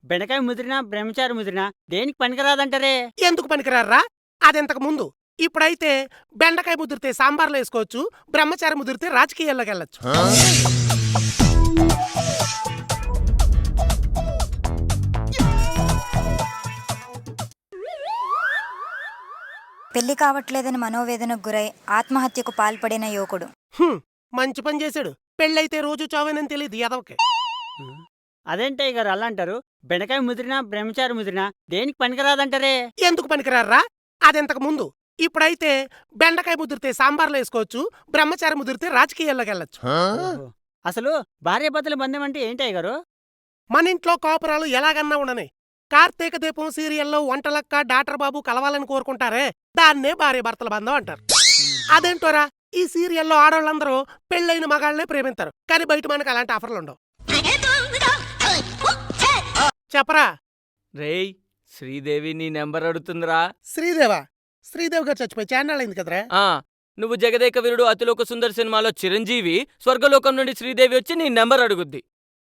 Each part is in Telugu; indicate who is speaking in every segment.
Speaker 1: బెండకాయ ముదిరినా బ్రహ్మచారి ముదిరినా దేనికి పనికిరాదంటారే?
Speaker 2: ఎందుకు పనికిరారా? అదెంతకు ముందు. ఇప్పుడైతే బెండకాయ ముదిరితే సాంబార్లో వేసుకోవచ్చు, బ్రహ్మచారి ముదిరితే రాజకీయాల్లోకి వెళ్ళొచ్చు.
Speaker 3: పెళ్లి కావట్లేదని మనోవేదనకు గురై ఆత్మహత్యకు పాల్పడిన యువకుడు.
Speaker 2: మంచి పని చేశాడు. పెళ్ళైతే రోజు చావేనని తెలియదు ఎదవకి.
Speaker 1: అదేంటయ్య గారు అలా అంటారు? బెండకాయ ముదిరినా బ్రహ్మచారి ముదిరినా దేనికి పనికిరాదంటారే?
Speaker 2: ఎందుకు పనికిరారా? అదెంతకు ముందు. ఇప్పుడైతే బెండకాయ ముదిరితే సాంబార్లో వేసుకోవచ్చు, బ్రహ్మచారి ముదిరితే రాజకీయాల్లోకి వెళ్ళొచ్చు.
Speaker 1: ఓహో. అసలు భార్యాభర్తల బంధం అంటే ఏంటయ్య గారు?
Speaker 2: మన ఇంట్లో కాపురాలు ఎలాగన్నా ఉండని. కార్తీక దీపం సీరియల్లో వంటలక్క డాక్టర్ బాబు కలవాలని కోరుకుంటారే, దాన్నే భార్యాభర్తల బంధం అంటారు. అదేంటోరా, ఈ సీరియల్లో ఆడవాళ్ళందరూ పెళ్ళైన మగాళ్ళనే ప్రేమింటారు, కానీ బయట మనకు అలాంటి ఆఫర్లు ఉండవు. చెప్పరా.
Speaker 4: రేయ్, శ్రీదేవి నీ నెంబర్ అడుగుతుందిరా.
Speaker 2: శ్రీదేవా? శ్రీదేవి గారు చచ్చిపోయి చాన్నాళ్ళైంది కదరా.
Speaker 4: నువ్వు జగదేక వీరుడు అతిలోక సుందర్ సినిమాలో చిరంజీవి, స్వర్గలోకం నుండి శ్రీదేవి వచ్చి నీ నెంబర్ అడుగుద్ది.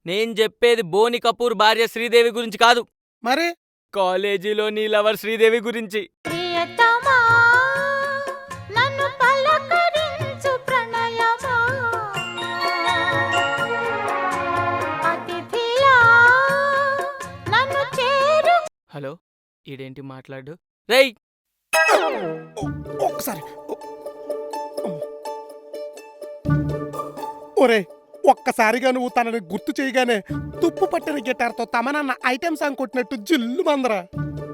Speaker 4: నేను చెప్పేది బోని కపూర్ భార్య శ్రీదేవి గురించి కాదు,
Speaker 2: మరి
Speaker 4: కాలేజీలో నీ లవర్ శ్రీదేవి గురించి. హలో, ఈడేంటి మాట్లాడు? రేయ్,
Speaker 2: ఒక్కసారి. ఒరే, ఒక్కసారిగా నువ్వు తనని గుర్తు చేయగానే తుప్పు పట్టిన గిటార్తో తమనన్న ఐటెం సాంగ్ కొట్టినట్టు జిల్లు మందరా.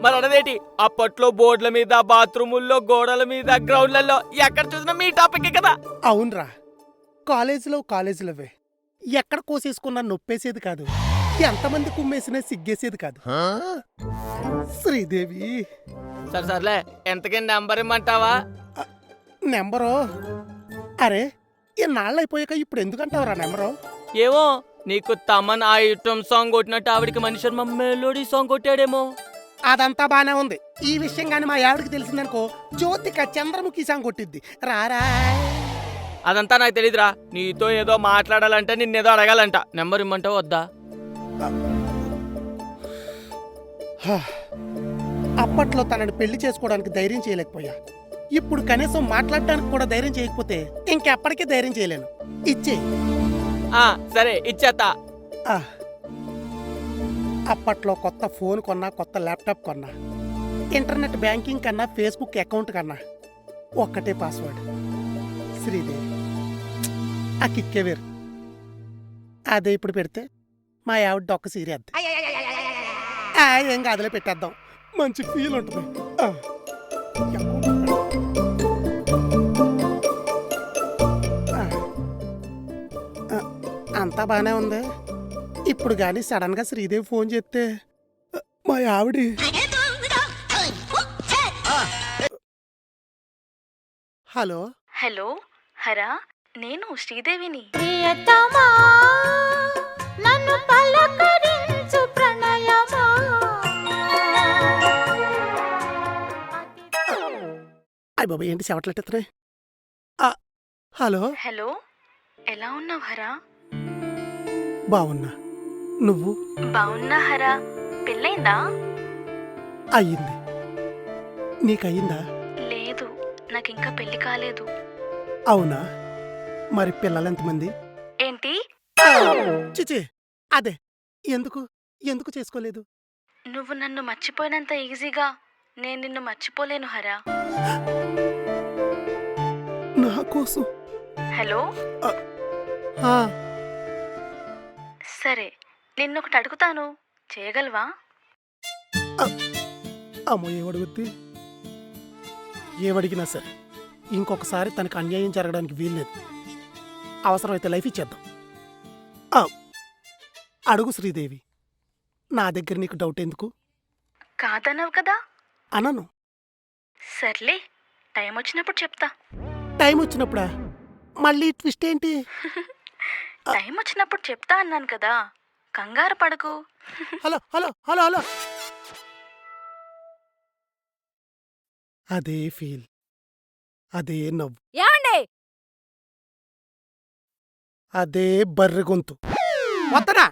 Speaker 4: మరి అడదేటి? అప్పట్లో బోర్డుల మీద, బాత్రూముల్లో, గోడల మీద, గ్రౌండ్లలో ఎక్కడ చూసినా మీ టాపిక్ కదా.
Speaker 2: అవునరా, కాలేజీలవే ఎక్కడ కోసేసుకున్నా నొప్పేసేది కాదు, ఎంతమంది కుమ్మేసినా సిగ్గేసేది కాదు. శ్రీదేవి.
Speaker 4: సర్లే, ఎంతకీ నెంబర్ ఇమ్మంటావా?
Speaker 2: నెంబరు? అరే, ఇన్నాళ్ళైపోయాక ఇప్పుడు ఎందుకంటావురా నెంబరు?
Speaker 4: ఏమో, నీకు తమన్ ఆ ఐటమ్ సాంగ్ కొట్టినట్టు ఆవిడికి మణి శర్మ మెలోడీ సాంగ్ కొట్టాడేమో.
Speaker 2: అదంతా బానే ఉంది. ఈ విషయం గాని మా ఆవిడికి తెలిసిందనుకో, జ్యోతిక చంద్రముఖి సాంగ్ కొట్టిద్ది. రారా.
Speaker 4: అదంతా నాకు తెలీదురా. నీతో ఏదో మాట్లాడాలంటే నిన్నేదో అడగాలంట. నెంబర్ ఇమ్మంటావు వద్దా?
Speaker 2: అప్పట్లో తనని పెళ్లి చేసుకోవడానికి ధైర్యం చేయలేకపోయా. ఇప్పుడు కనీసం మాట్లాడడానికి కూడా ధైర్యం చేయకపోతే ఇంకెప్పటికీ ధైర్యం చేయలేను. ఇచ్చే.
Speaker 4: సరే, ఇచ్చేత్తా.
Speaker 2: అప్పట్లో కొత్త ఫోన్ కొన్నా, కొత్త ల్యాప్టాప్ కొన్నా, ఇంటర్నెట్ బ్యాంకింగ్ కన్నా, ఫేస్బుక్ అకౌంట్ కన్నా ఒక్కటే పాస్వర్డ్, శ్రీదేవి. ఆ కిక్కే వేరు. అదే ఇప్పుడు పెడితే మా ఆవిడ డొక్క సీరేద్ది. ఏం కాదులే, పెట్టేద్దాం. మంచి ఫీల్ ఉంటుంది. అంతా బానే ఉంది. ఇప్పుడు గాని సడన్ గా శ్రీదేవి ఫోన్ చేస్తే మా ఆవిడ. హలో.
Speaker 5: హలో, హరా, నేను శ్రీదేవిని.
Speaker 2: అయ్య బాబా, ఏంటి చెవట్లెట్టుతున్నాయి? హలో.
Speaker 5: హలో, ఎలా ఉన్నావు హరా?
Speaker 2: బావున్నా. నువ్వు?
Speaker 5: బావున్నా హరా. పెళ్ళైందా?
Speaker 2: అయ్యింది. నీకయ్యిందా?
Speaker 5: లేదు, నాకింకా పెళ్లి కాలేదు.
Speaker 2: అవునా? మరి పిల్లలు ఎంతమంది?
Speaker 5: ఏంటి?
Speaker 2: చిచి, అదే, ఎందుకు ఎందుకు చేసుకోలేదు?
Speaker 5: నువ్వు నన్ను మర్చిపోయినంత ఈజీగా నేను నిన్ను మర్చిపోలేను హరా.
Speaker 2: నా కోసం?
Speaker 5: హలో. సరే, నిన్నొకటి అడుగుతాను, చేయగలవా?
Speaker 2: అమ్మో, ఏమడుగుద్ది? ఏమడిగినా సరే ఇంకొకసారి తనకు అన్యాయం జరగడానికి వీల్లేదు. అవసరమైతే లైఫ్ ఇచ్చేద్దాం. అడుగు శ్రీదేవి. నా దగ్గర నీకు డౌట్ ఎందుకు?
Speaker 5: కాదన్నావు కదా.
Speaker 2: అనను.
Speaker 5: సర్లే, టైం వచ్చినప్పుడు చెప్తా.
Speaker 2: టైం వచ్చినప్పుడా? మళ్ళీ ట్విస్ట్ ఏంటి?
Speaker 5: టైం వచ్చినప్పుడు చెప్తా అన్నాను కదా, కంగారు పడకు.
Speaker 2: Hello hello hello hello. అదే ఫీల్, అదే నవ్వు, అదే బర్రె గొంతు. వద్దనా?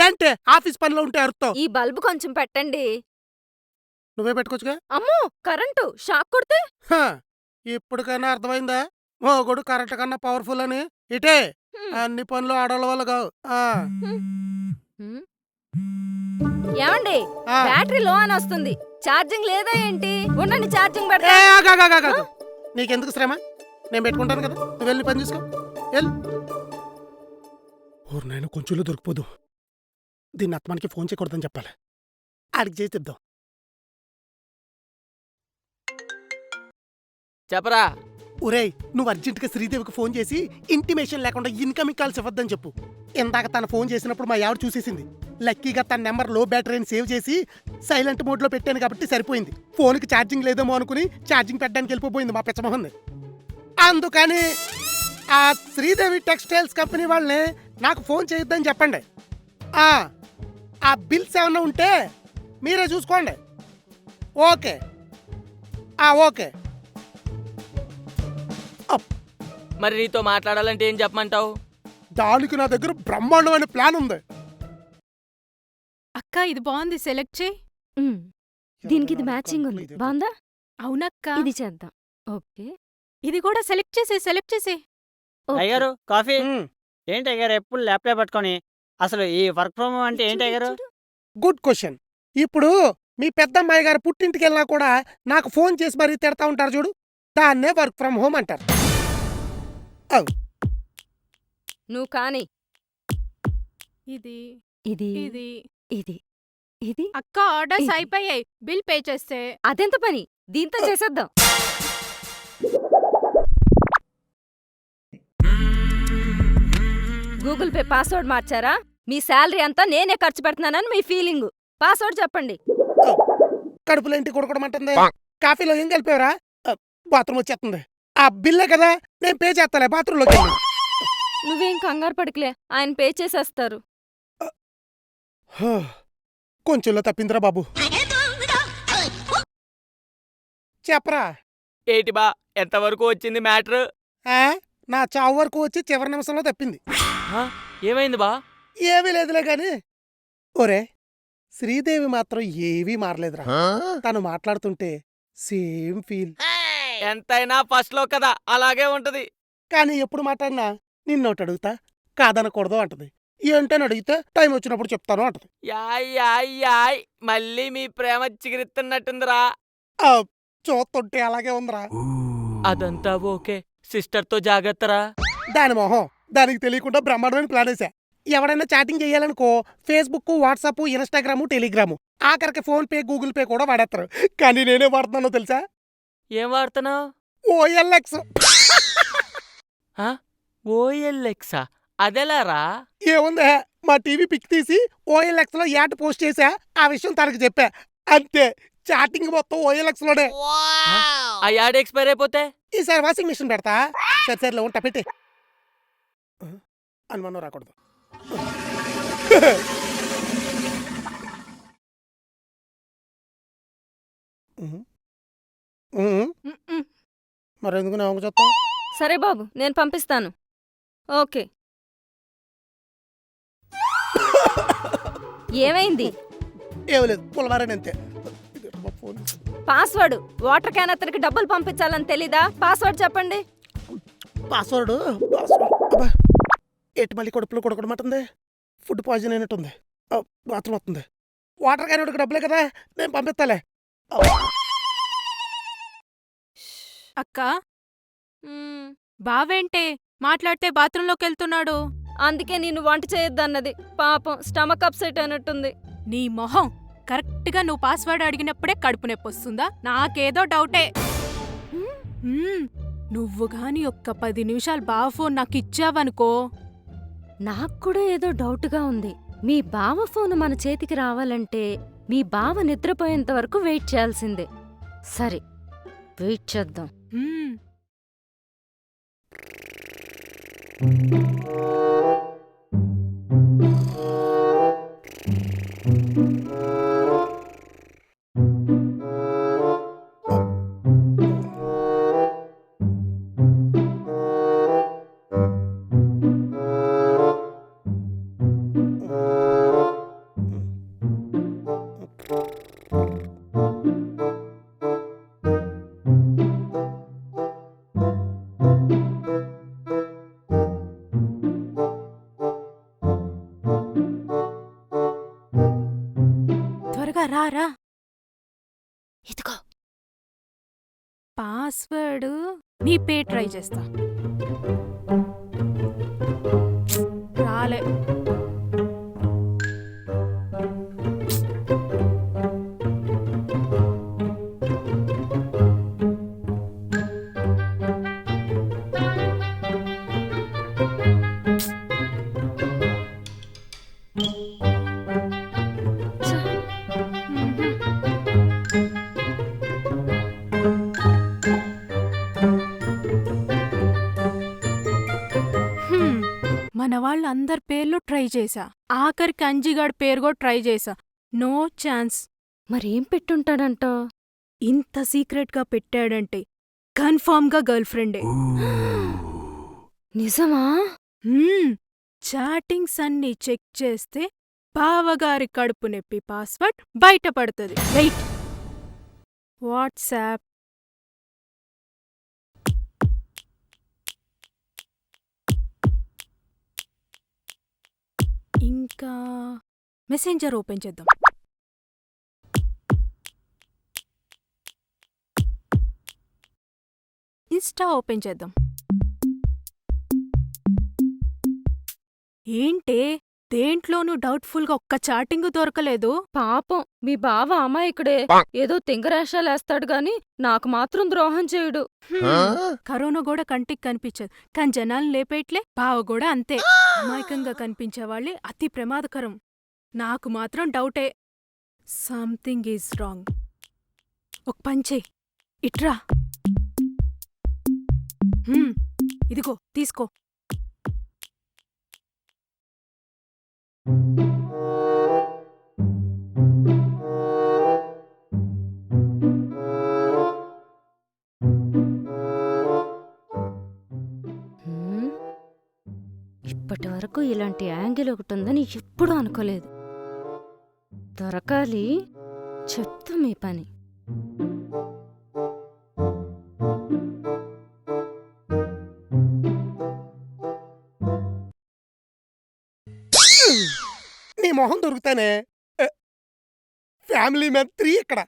Speaker 2: ఏంటే ఆఫీస్ పనిలో ఉంటే అరుతావు?
Speaker 6: ఈ బల్బు కొంచెం పెట్టండి.
Speaker 2: నువ్వే పెట్టుకోవచ్చుగా.
Speaker 6: అమ్మో కరెంటు షాక్ కొడితే.
Speaker 2: హ, ఇప్పటికైనా అర్థమైందా మొగుడు కరెంట్ కన్నా పవర్ఫుల్ అని? ఇటే
Speaker 6: హ్మ్.
Speaker 2: అన్ని పనులు ఆడవాళ్ళ వల్ల కావు.
Speaker 6: హ్మ్. ఏమండి
Speaker 2: ఆ.
Speaker 6: బ్యాటరీ లో అని వస్తుంది. ఛార్జింగ్ లేదా ఏంటి? ఉండండి ఛార్జింగ్
Speaker 2: ఏ,
Speaker 6: పెడతా.
Speaker 2: ఆగు, ఆగు, ఆగు, ఆగు. నీకెందుకు శ్రమ? నేను పెట్టుకుంటాను కదా, నువ్వు వెళ్ళి పని చూసుకో. వెళ్ళు. ఊరు నేను కొంచెంలో దొరికిపోదు. దీన్ని అత్తమానికి ఫోన్ చేయకూడదని చెప్పాలి. ఆడికి చేసి చెప్దాం.
Speaker 4: చెప్పరా.
Speaker 2: ఒరేయ్, నువ్వు అర్జెంటుగా శ్రీదేవికి ఫోన్ చేసి ఇంటిమేషన్ లేకుండా ఇన్కమింగ్ కాల్స్ ఇవ్వద్దని చెప్పు. ఇందాక తను ఫోన్ చేసినప్పుడు మా ఆవిడ చూసేసింది. లక్కీగా తన నెంబర్ లో బ్యాటరీని సేవ్ చేసి సైలెంట్ మోడ్లో పెట్టాను కాబట్టి సరిపోయింది. ఫోన్కి ఛార్జింగ్ లేదేమో అనుకుని ఛార్జింగ్ పెట్టడానికి వెళ్ళిపోయింది మా పిచ్చమోహంది. అందుకని ఆ శ్రీదేవి టెక్స్టైల్స్ కంపెనీ వాళ్ళని నాకు ఫోన్ చేయొద్దని చెప్పండి. ఆ బిల్స్ ఏమన్నా ఉంటే మీరే చూసుకోండి. ఓకే. ఓకే.
Speaker 4: మరి నీతో మాట్లాడాలంటే ఏం చెప్పమంటావు?
Speaker 2: దానికి నా దగ్గర బ్రహ్మాండమైన ప్లాన్ ఉంది.
Speaker 7: అక్క ఇది బాగుంది, సెలెక్ట్ చేయి.
Speaker 6: ఉమ్. దీనికి ఇది మ్యాచింగ్ ఉంది. బాగుందా?
Speaker 7: అవునక్క,
Speaker 6: ఇది చేద్దాం. ఓకే.
Speaker 7: ఇది కూడా సెలెక్ట్ చేసే.
Speaker 6: ఓకే.
Speaker 1: అయ్యారు కాఫీ.
Speaker 2: మ్మ్.
Speaker 1: ఏంటి అయ్యారు ఎప్పుడు ల్యాప్టాప్ పట్టుకొని? అసలు ఈ వర్క్ ఫ్రమ్ హోమ్ అంటే ఏంటి అయ్యారు?
Speaker 6: చూడు.
Speaker 2: Good question. ఇప్పుడు మీ పెద్దమ్మాయి గారు పుట్టింటికి వెళ్ళినా కూడా నాకు ఫోన్ చేసి మరీ తిడతా ఉంటారు చూడు, దాన్నే వర్క్ ఫ్రమ్ హోమ్ అంటారు.
Speaker 6: నువ్వు కాని.
Speaker 7: ఇది
Speaker 6: ఇది
Speaker 7: ఇది
Speaker 6: ఇది ఇది
Speaker 7: అక్క ఆర్డర్స్
Speaker 6: ఇది.
Speaker 7: అయిపోయాయి, బిల్ పే చేస్తే.
Speaker 6: అదెంత పని? దీంతో చేసేద్దాం. గూగుల్ పే పాస్వర్డ్ మార్చారా? మీ శాలరీ అంతా నేనే ఖర్చు పెడుతున్నానని మీ ఫీలింగ్. పాస్వర్డ్ చెప్పండి.
Speaker 2: కడుపులో ఇంటి కొడుకోవడమంటుంది. కాఫీలో ఏం కలిపేవరా? బాత్రూమ్ వచ్చేస్తుంది. ఆ బిల్లే కదా, నేను పే చేస్తాలే. బాత్రూంలోకి వెళ్ళి.
Speaker 6: నువ్వేం కంగారు పడకలే, ఆయన పే చేసేస్తారు.
Speaker 2: కొంచెంలో తప్పిందిరా బాబు. చెప్పరా.
Speaker 4: ఏటి బా, ఎంతవరకు వచ్చింది మ్యాటర్?
Speaker 2: నా చావు వరకు వచ్చి చివరి నిమిషంలో తప్పింది.
Speaker 4: ఏమైంది బా?
Speaker 2: ఏమీ లేదులే గాని. ఒరే, శ్రీదేవి మాత్రం ఏవీ మారలేదురా. తను మాట్లాడుతుంటే సేమ్ ఫీల్.
Speaker 4: ఎంతైనా ఫస్ట్ లో కదా, అలాగే ఉంటది.
Speaker 2: కానీ ఎప్పుడు మాట్లాడినా నిన్నోటి అడుగుతా, కాదనకూడదు అంటది. ఏంటని అడిగితే టైం వచ్చినప్పుడు చెప్తాను అంటది.
Speaker 4: యాయ్ యాయ్ యాయ్, మళ్ళీ మీ ప్రేమ చిగురిస్తున్నట్టుందిరా.
Speaker 2: చూస్తుంటే అలాగే ఉందిరా.
Speaker 4: అదంతా ఓకే, సిస్టర్తో జాగ్రత్తరా.
Speaker 2: దాని మొహం దానికి తెలియకుండా బ్రహ్మాండమైన ప్లాన్ వేసా. ఎవడైనా చాటింగ్ చేయాలనుకో ఫేస్బుక్, వాట్సాప్, ఇన్స్టాగ్రాము, టెలిగ్రాము, ఆఖరికి ఫోన్ పే, గూగుల్ పే కూడా వాడేస్తారు. కానీ నేనే వాడుతున్నానో తెలుసా?
Speaker 4: ఏం వాడుతున్నావు?
Speaker 2: OLX.
Speaker 4: ఓఎల్ఎక్సా? అదెలారా?
Speaker 2: ఏముందే, మా టీవీ పిక్ తీసి OLX లో యాడ్ పోస్ట్ చేసా. ఆ విషయం తనకు చెప్పా. అంతే, చాటింగ్ మొత్తం OLX లోనే.
Speaker 4: ఆ యాడ్ ఎక్స్పైర్ అయిపోతే?
Speaker 2: ఈసారి వాషింగ్ మిషన్ పెడతా. సరిసరిలో ఉంటా, పెట్టి అనుమానం రాకూడదు. మరెందుకు నా వంక చెప్తావు?
Speaker 6: సరే బాబు, నేను పంపిస్తాను. ఓకే. ఏమైంది?
Speaker 2: ఏం లేదు, పులవారని అంతే.
Speaker 6: పాస్వర్డ్. వాటర్ క్యాన్ అతనికి డబ్బులు పంపించాలని తెలీదా? పాస్వర్డ్ చెప్పండి.
Speaker 2: పాస్వర్డ్ ఎట్టి మళ్ళీ కడుపులో కొడకడమంటుంది. ఫుడ్ పాయిజన్ అయినట్టుంది. బాత్రూమ్ వస్తుంది. వాటర్ క్యాన్ డబ్బులే కదా, నేను పంపిస్తాలే.
Speaker 7: అక్క, బావేంటే మాట్లాడితే బాత్రూంలోకి వెళ్తున్నాడు?
Speaker 6: అందుకే నేను వంట చేయొద్దన్నది. పాపం స్టమక్ అప్సెట్ అయినట్టుంది.
Speaker 7: నీ మొహం, కరెక్ట్గా నువ్వు పాస్వర్డ్ అడిగినప్పుడే కడుపు నొప్పి వస్తుందా? నాకేదో డౌటే. నువ్వు గాని ఒక్క 10 నిమిషాలు బావ ఫోన్ నాకు ఇచ్చావనుకో.
Speaker 6: నాకు కూడా ఏదో డౌట్గా ఉంది. మీ బావ ఫోన్ మన చేతికి రావాలంటే మీ బావ నిద్రపోయేంత వరకు వెయిట్ చేయాల్సిందే. సరే, వెయిట్ చేద్దాం.
Speaker 7: హ్మ్. పాస్వర్డ్ నీ పే ట్రై చేస్తా. రాలే. మన వాళ్ళందరి పేర్లు ట్రై చేశా, ఆఖరికి అంజిగాడి పేరు కూడా ట్రై చేశా. No chance.
Speaker 6: మరేం పెట్టుంటాడంటో?
Speaker 7: ఇంత సీక్రెట్గా పెట్టాడంటే కన్ఫర్మ్గా గర్ల్ ఫ్రెండే.
Speaker 6: నిజమా?
Speaker 7: చాటింగ్స్ అన్నీ చెక్ చేస్తే బావగారి కడుపు నొప్పి పాస్వర్డ్ బయటపడుతుంది. వెయిట్. వాట్సాప్. ఇంకా మెసెంజర్ ఓపెన్ చేద్దాం. ఇన్స్టా ఓపెన్ చేద్దాం. ఏంటే దేంట్లోనూ డౌట్ఫుల్గా ఒక్క చాటింగ్ దొరకలేదు?
Speaker 6: పాపం మీ బావ అమాయకుడే. ఏదో తింగరేషాలేస్తాడు గాని నాకు మాత్రం ద్రోహం చేయడు.
Speaker 7: కరోనా కూడా కంటికి కనిపించదు, కానీ జనాలు లేపేట్లే. బావ కూడా అంతే. అమాయకంగా కనిపించేవాళ్ళే అతి ప్రమాదకరం. నాకు మాత్రం డౌటే. Something is wrong. ఒక పంచే ఇట్రా. ఇదిగో తీసుకో.
Speaker 6: ఇప్పటి వరకు ఇలాంటి యాంగిల్ ఒకటి ఉందని ఎప్పుడూ అనుకోలేదు. దొరకాలి, చెప్తా మీ పని.
Speaker 2: నీ మొహం దొరుకుతానే. ఫ్యామిలీ మ్యాన్ 3 ఇక్కడ.